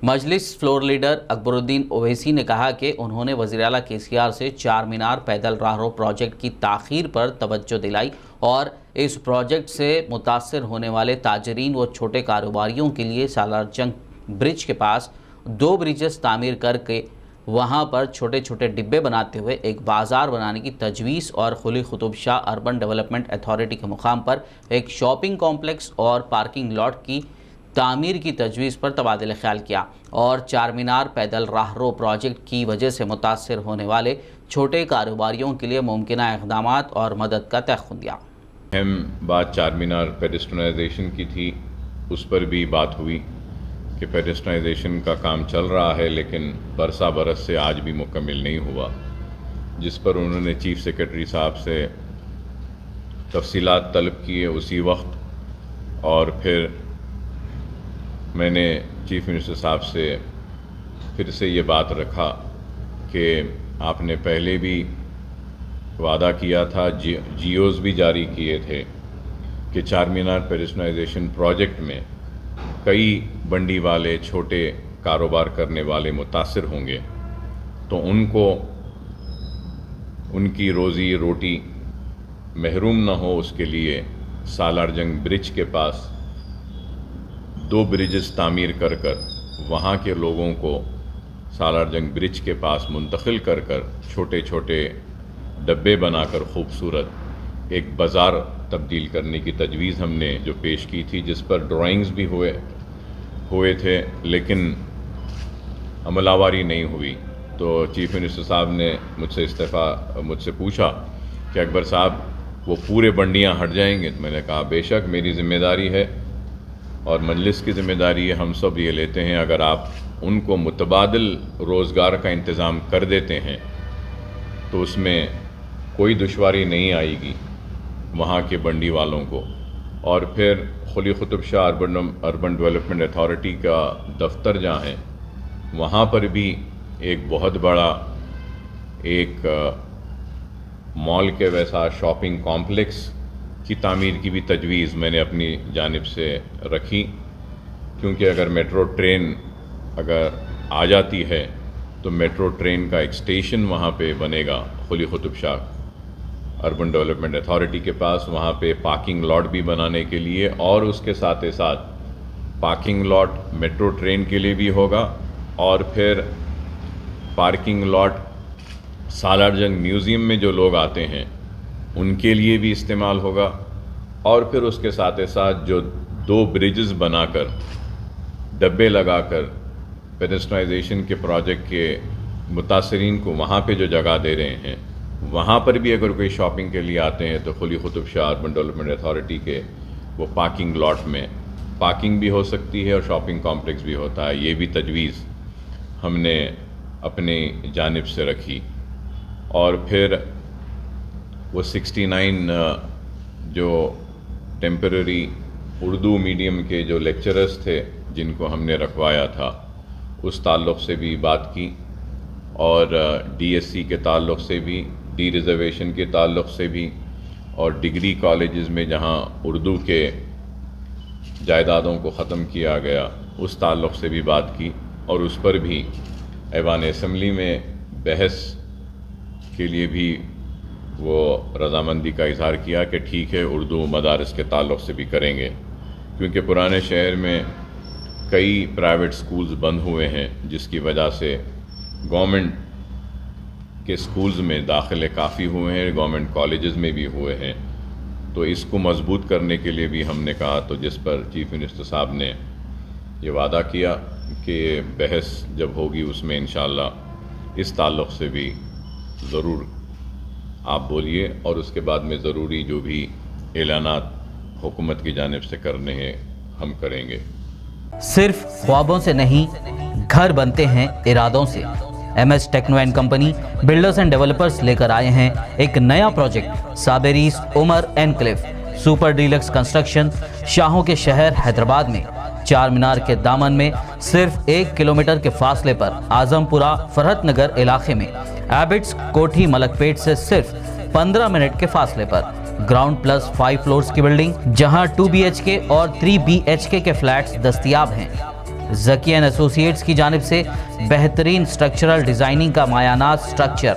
مجلس floor leader Akbaruddin Owaisi نے کہا کہ انہوں نے وزیر اعلیٰ KCR سے چار مینار پیدل راہرو پروجیکٹ کی تاخیر پر توجہ دلائی اور اس پروجیکٹ سے متاثر ہونے والے تاجرین و چھوٹے کاروباریوں کے لیے سالار جنگ برج کے پاس 2 بریجز تعمیر کر کے وہاں پر چھوٹے چھوٹے ڈبے بناتے ہوئے ایک بازار بنانے کی تجویز اور Quli Qutb Shah urban development authority کے مقام پر ایک شاپنگ کمپلیکس اور پارکنگ لاٹ کی تعمیر کی تجویز پر تبادلہ خیال کیا اور چار مینار پیدل راہرو پروجیکٹ کی وجہ سے متاثر ہونے والے چھوٹے کاروباریوں کے لیے ممکنہ اقدامات اور مدد کا تیقن دیا۔ اہم بات چار مینار پیڈسٹرائزیشن کی تھی، اس پر بھی بات ہوئی کہ پیڈسٹرائزیشن کا کام چل رہا ہے لیکن برسہ برس سے آج بھی مکمل نہیں ہوا، جس پر انہوں نے چیف سیکرٹری صاحب سے تفصیلات طلب کیے اسی وقت، اور پھر میں نے چیف منسٹر صاحب سے پھر سے یہ بات رکھا کہ آپ نے پہلے بھی وعدہ کیا تھا، جیوز بھی جاری کیے تھے کہ چار مینار پیڈسٹرائزیشن پروجیکٹ میں کئی بنڈی والے چھوٹے کاروبار کرنے والے متاثر ہوں گے، تو ان کو ان کی روزی روٹی محروم نہ ہو، اس کے لیے سالار جنگ برج کے پاس 2 بریجز تعمیر کر وہاں کے لوگوں کو سالار جنگ برج کے پاس منتقل کر چھوٹے چھوٹے ڈبے بنا کر خوبصورت ایک بازار تبدیل کرنے کی تجویز ہم نے جو پیش کی تھی، جس پر ڈرائنگز بھی ہوئے تھے لیکن عمل آوری نہیں ہوئی۔ تو چیف منسٹر صاحب نے مجھ سے پوچھا کہ اکبر صاحب وہ پورے بنڈیاں ہٹ جائیں گے؟ میں نے کہا بے شک، میری ذمہ داری ہے اور مجلس کی ذمہ داری ہے، ہم سب یہ لیتے ہیں، اگر آپ ان کو متبادل روزگار کا انتظام کر دیتے ہیں تو اس میں کوئی دشواری نہیں آئے گی وہاں کے بنڈی والوں کو۔ اور پھر Quli Qutb Shah urban development authority کا دفتر جہاں ہے، وہاں پر بھی ایک بہت بڑا ایک مال کے ویسا شاپنگ کمپلیکس کی تعمیر کی بھی تجویز میں نے اپنی جانب سے رکھی، کیونکہ اگر میٹرو ٹرین اگر آ جاتی ہے تو میٹرو ٹرین کا ایک اسٹیشن وہاں پہ بنے گا Quli Qutb Shah urban development authority کے پاس، وہاں پہ پارکنگ لاٹ بھی بنانے کے لیے، اور اس کے ساتھ پارکنگ لاٹ میٹرو ٹرین کے لیے بھی ہوگا، اور پھر پارکنگ لاٹ سالار جنگ میوزیم میں جو لوگ آتے ہیں ان کے لیے بھی استعمال ہوگا، اور پھر اس کے ساتھ جو 2 بریجز بنا کر ڈبے لگا کر پیڈسٹرائزیشن کے پروجیکٹ کے متاثرین کو وہاں پہ جو جگہ دے رہے ہیں، وہاں پر بھی اگر کوئی شاپنگ کے لیے آتے ہیں تو Quli Qutb Shah urban development authority کے وہ پارکنگ لاٹ میں پارکنگ بھی ہو سکتی ہے اور شاپنگ کمپلیکس بھی ہوتا ہے۔ یہ بھی تجویز ہم نے اپنی جانب سے رکھی۔ اور پھر وہ 69 جو ٹیمپرری اردو میڈیم کے جو لیکچررز تھے جن کو ہم نے رکھوایا تھا، اس تعلق سے بھی بات کی، اور DSC کے تعلق سے بھی، ڈی ریزرویشن کے تعلق سے بھی، اور ڈگری کالجز میں جہاں اردو کے جائیدادوں کو ختم کیا گیا اس تعلق سے بھی بات کی، اور اس پر بھی ایوان اسمبلی میں بحث کے لیے بھی وہ رضامندی کا اظہار کیا کہ ٹھیک ہے، اردو مدارس کے تعلق سے بھی کریں گے، کیونکہ پرانے شہر میں کئی پرائیویٹ سکولز بند ہوئے ہیں، جس کی وجہ سے گورنمنٹ کے سکولز میں داخلے کافی ہوئے ہیں، گورنمنٹ کالجز میں بھی ہوئے ہیں، تو اس کو مضبوط کرنے کے لیے بھی ہم نے کہا، تو جس پر چیف منسٹر صاحب نے یہ وعدہ کیا کہ بحث جب ہوگی اس میں انشاءاللہ اس تعلق سے بھی ضرور آپ بولیے، اور اس کے بعد میں ضروری جو بھی اعلانات حکومت کی جانب سے کرنے ہیں ہم کریں گے۔ صرف خوابوں سے نہیں، گھر بنتے ہیں ارادوں سے۔ MS techno and company builders and developers لے کر آئے ہیں ایک نیا project, Sabreez Umar enclave super deluxe construction, شاہوں کے شہر حیدرآباد میں چار مینار کے دامن میں صرف 1 کلومیٹر کے فاصلے پر اعظم پورہ فرحت نگر علاقے میں ایبٹس کوٹھی ملک پیٹ سے صرف 15 منٹ کے فاصلے پر گراؤنڈ پلس 5 فلورز کی بلڈنگ، جہاں 2 BHK اور 3 BHK کے فلیٹس دستیاب ہیں۔ ذکی اینڈ ایسوسیٹس کی جانب سے بہترین اسٹرکچرل ڈیزائننگ کا مایانات structure,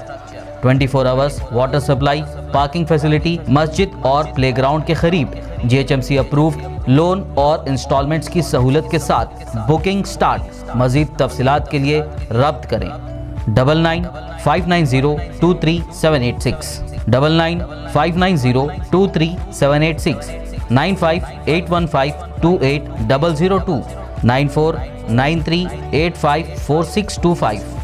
24 hours water supply, parking facility, مسجد اور پلے گراؤنڈ کے قریب، GHMC اپرووڈ لون اور انسٹالمنٹس کی سہولت کے ساتھ بکنگ سٹارٹ۔ مزید تفصیلات کے لیے رابطہ کریں 9959023786 9959023786 9581528002 9493854625۔